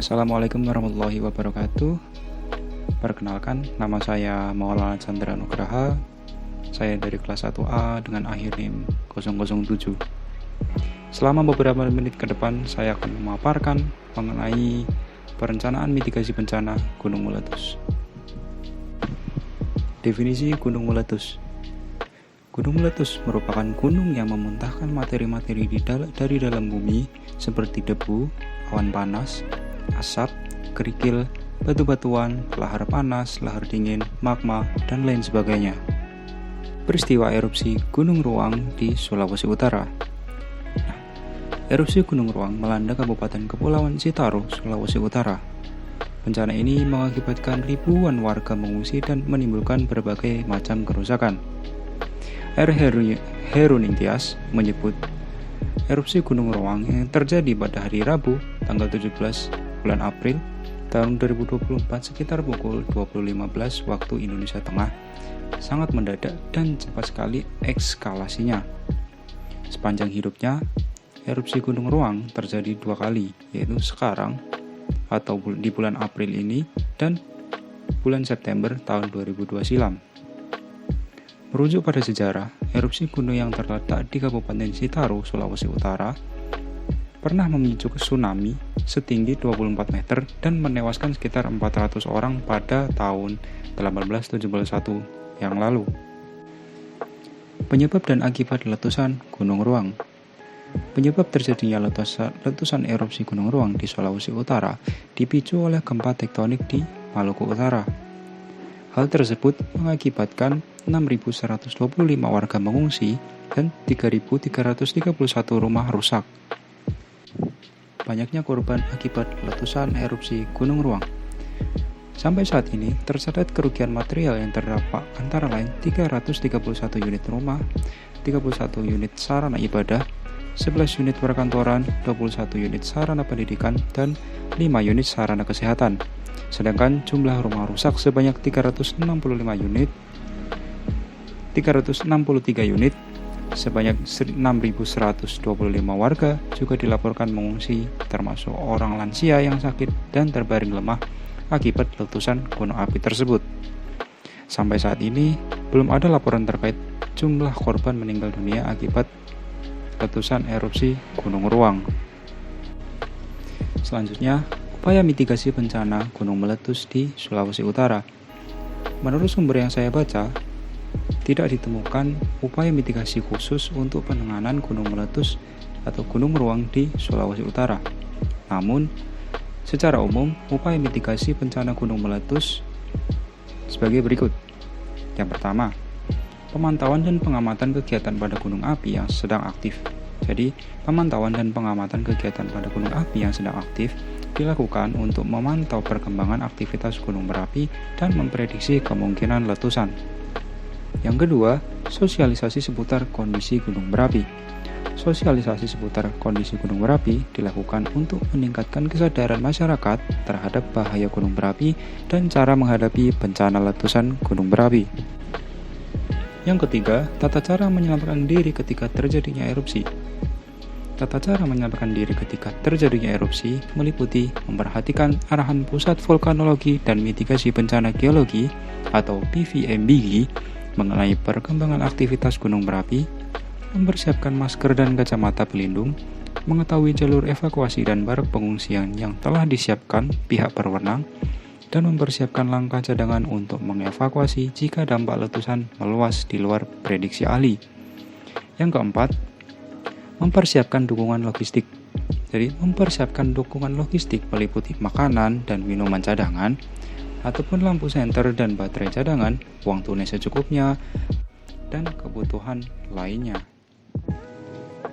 Assalamualaikum warahmatullahi wabarakatuh. Perkenalkan, nama saya Maulana Chandra Nugraha. Saya dari kelas 1A dengan akhir NIM 007. Selama beberapa menit ke depan, saya akan memaparkan mengenai perencanaan mitigasi bencana gunung meletus. Definisi gunung meletus. Gunung meletus merupakan gunung yang memuntahkan materi-materi dari dalam bumi seperti debu, awan panas, asap, kerikil, batu-batuan, lahar panas, lahar dingin, magma, dan lain sebagainya. Peristiwa erupsi Gunung Ruang di Sulawesi Utara. Erupsi Gunung Ruang melanda Kabupaten Kepulauan Sitaro, Sulawesi Utara. Bencana ini mengakibatkan ribuan warga mengungsi dan menimbulkan berbagai macam kerusakan. R. Heruningtyas menyebut erupsi Gunung Ruang yang terjadi pada hari Rabu, tanggal 17 bulan April tahun 2024 sekitar pukul 20.15 waktu Indonesia Tengah sangat mendadak dan cepat sekali ekskalasinya. Sepanjang hidupnya, erupsi Gunung Ruang terjadi 2 kali, yaitu sekarang atau di bulan April ini dan bulan September tahun 2002 silam. Merujuk pada sejarah, erupsi gunung yang terletak di Kabupaten Sitaro, Sulawesi Utara, pernah memicu tsunami setinggi 24 meter dan menewaskan sekitar 400 orang pada tahun 1871 yang lalu. Penyebab dan akibat letusan Gunung Ruang. Penyebab terjadinya letusan erupsi Gunung Ruang di Sulawesi Utara dipicu oleh gempa tektonik di Maluku Utara. Hal tersebut mengakibatkan 6.125 warga mengungsi dan 3.331 rumah rusak. Banyaknya korban akibat letusan erupsi Gunung Ruang. Sampai saat ini tercatat kerugian material yang terdampak antara lain 331 unit rumah, 31 unit sarana ibadah, 11 unit perkantoran, 21 unit sarana pendidikan, dan 5 unit sarana kesehatan. Sedangkan jumlah rumah rusak sebanyak 363 unit, sebanyak 6.125 warga juga dilaporkan mengungsi, termasuk orang lansia yang sakit dan terbaring lemah akibat letusan gunung api tersebut. Sampai saat ini, belum ada laporan terkait jumlah korban meninggal dunia akibat letusan erupsi Gunung Ruang. Selanjutnya, upaya mitigasi bencana gunung meletus di Sulawesi Utara. Menurut sumber yang saya baca, tidak ditemukan upaya mitigasi khusus untuk penanganan gunung meletus atau gunung ruang di Sulawesi Utara. Namun, secara umum, upaya mitigasi bencana gunung meletus sebagai berikut. Yang pertama, pemantauan dan pengamatan kegiatan pada gunung api yang sedang aktif. Jadi, pemantauan dan pengamatan kegiatan pada gunung api yang sedang aktif dilakukan untuk memantau perkembangan aktivitas gunung berapi dan memprediksi kemungkinan letusan. Yang kedua, sosialisasi seputar kondisi gunung berapi. Sosialisasi seputar kondisi gunung berapi dilakukan untuk meningkatkan kesadaran masyarakat terhadap bahaya gunung berapi dan cara menghadapi bencana letusan gunung berapi. Yang ketiga, tata cara menyelamatkan diri ketika terjadinya erupsi. Tata cara menyelamatkan diri ketika terjadinya erupsi meliputi memperhatikan arahan Pusat Vulkanologi dan Mitigasi Bencana Geologi atau PVMBG mengenai perkembangan aktivitas gunung berapi, mempersiapkan masker dan kacamata pelindung, mengetahui jalur evakuasi dan barak pengungsian yang telah disiapkan pihak berwenang, dan mempersiapkan langkah cadangan untuk mengevakuasi jika dampak letusan meluas di luar prediksi ahli. Yang keempat, mempersiapkan dukungan logistik. Jadi, mempersiapkan dukungan logistik meliputi makanan dan minuman cadangan, ataupun lampu senter dan baterai cadangan, uang tunai secukupnya, dan kebutuhan lainnya.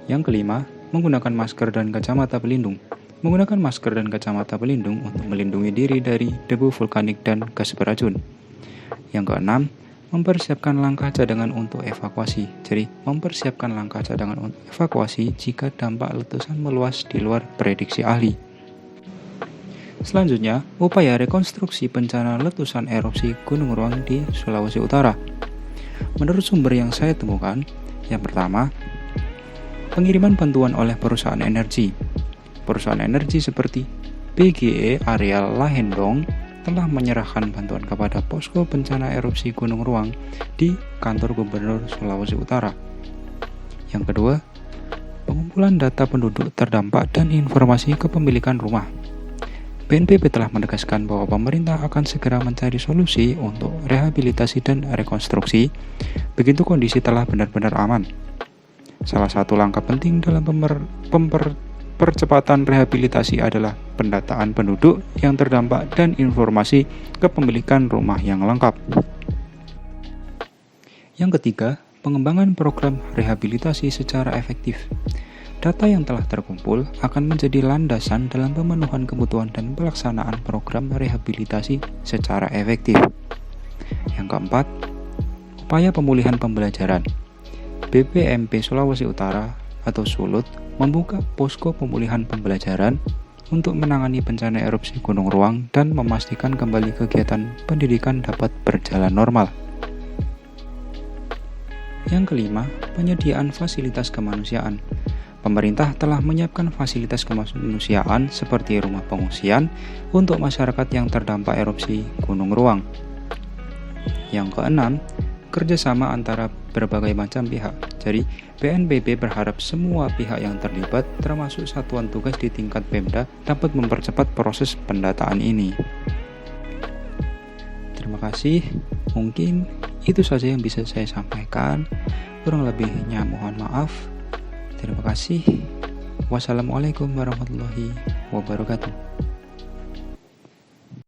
Yang kelima, menggunakan masker dan kacamata pelindung. Menggunakan masker dan kacamata pelindung untuk melindungi diri dari debu vulkanik dan gas beracun. Yang keenam, mempersiapkan langkah cadangan untuk evakuasi. Jadi, mempersiapkan langkah cadangan untuk evakuasi jika dampak letusan meluas di luar prediksi ahli. Selanjutnya, upaya rekonstruksi bencana letusan erupsi Gunung Ruang di Sulawesi Utara. Menurut sumber yang saya temukan, yang pertama, pengiriman bantuan oleh perusahaan energi. Perusahaan energi seperti BGE Area Lahendong telah menyerahkan bantuan kepada posko bencana erupsi Gunung Ruang di kantor Gubernur Sulawesi Utara. Yang kedua, pengumpulan data penduduk terdampak dan informasi kepemilikan rumah. BNPB telah menegaskan bahwa pemerintah akan segera mencari solusi untuk rehabilitasi dan rekonstruksi begitu kondisi telah benar-benar aman. Salah satu langkah penting dalam percepatan rehabilitasi adalah pendataan penduduk yang terdampak dan informasi kepemilikan rumah yang lengkap. Yang ketiga, pengembangan program rehabilitasi secara efektif. Data yang telah terkumpul akan menjadi landasan dalam pemenuhan kebutuhan dan pelaksanaan program rehabilitasi secara efektif. Yang keempat, upaya pemulihan pembelajaran. BPMP Sulawesi Utara atau Sulut membuka posko pemulihan pembelajaran untuk menangani bencana erupsi Gunung Ruang dan memastikan kembali kegiatan pendidikan dapat berjalan normal. Yang kelima, penyediaan fasilitas kemanusiaan. Pemerintah telah menyiapkan fasilitas kemanusiaan seperti rumah pengungsian untuk masyarakat yang terdampak erupsi Gunung Ruang. Yang keenam, kerjasama antara berbagai macam pihak. Jadi, BNPB berharap semua pihak yang terlibat, termasuk satuan tugas di tingkat Pemda, dapat mempercepat proses pendataan ini. Terima kasih. Mungkin itu saja yang bisa saya sampaikan. Kurang lebihnya mohon maaf. Terima kasih. Wassalamualaikum warahmatullahi wabarakatuh.